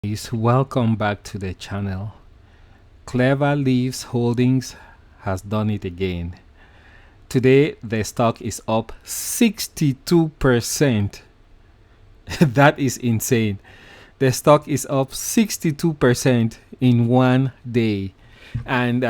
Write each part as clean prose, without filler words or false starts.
Welcome back to the channel. Clever Leaves Holdings has done it again. Today the stock is up 62%. That is insane. The stock is up 62% in one day. And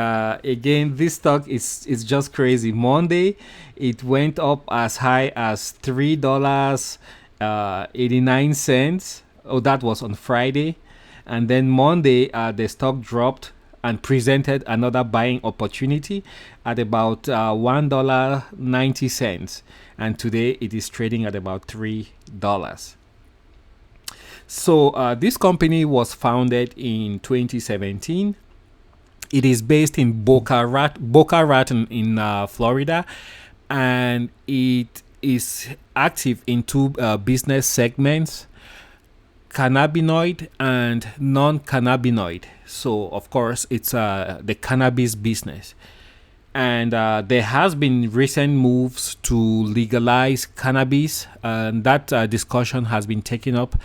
again, this stock is just crazy. Monday it went up as high as $3.89. Oh, that was on Friday. And then Monday, the stock dropped and presented another buying opportunity at about $1.90. And today it is trading at about $3. So this company was founded in 2017. It is based in Boca Raton in Florida, and it is active in two business segments: cannabinoid and non-cannabinoid. So of course it's the cannabis business, and there has been recent moves to legalize cannabis, and that discussion has been taken up,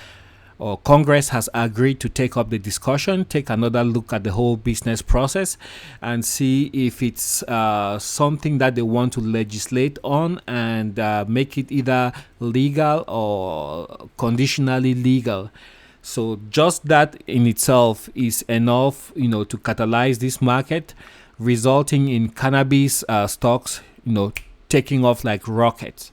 or Congress has agreed to take up the discussion, take another look at the whole business process, and see if it's something that they want to legislate on and make it either legal or conditionally legal. So just that in itself is enough, to catalyze this market, resulting in cannabis stocks, taking off like rockets.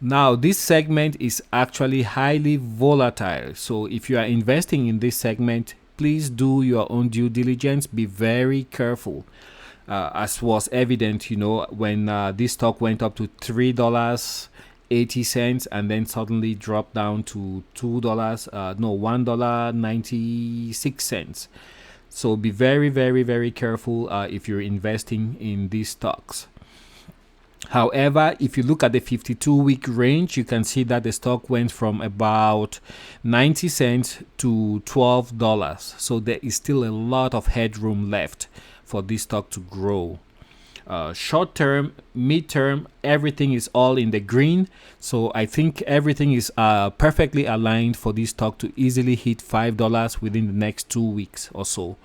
Now, this segment is actually highly volatile. So if you are investing in this segment, please do your own due diligence. Be very careful. As was evident, when this stock went up to $3.80 and then suddenly dropped down to $1.96. So be very, very, very careful if you're investing in these stocks. However, if you look at the 52-week range, you can see that the stock went from about 90 cents to $12. So there is still a lot of headroom left for this stock to grow. Short term, mid term, everything is all in the green. So I think everything is perfectly aligned for this stock to easily hit $5 within the next 2 weeks or so.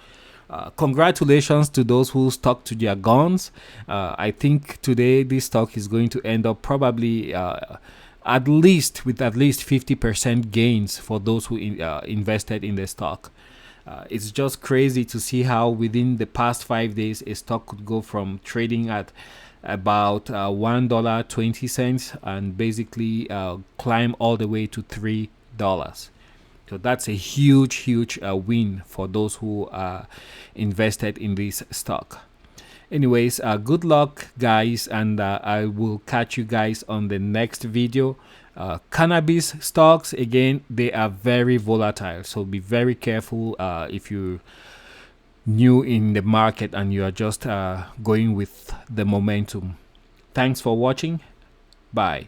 Congratulations to those who stuck to their guns. I think today this stock is going to end up probably at least 50% gains for those who invested in the stock. It's just crazy to see how within the past 5 days a stock could go from trading at about $1.20 and basically climb all the way to $3. So that's a huge win for those who invested in this stock. Anyways, good luck guys, and I will catch you guys on the next video. Cannabis stocks, again, they are very volatile, so be very careful if you're new in the market and you are just going with the momentum. Thanks for watching. Bye.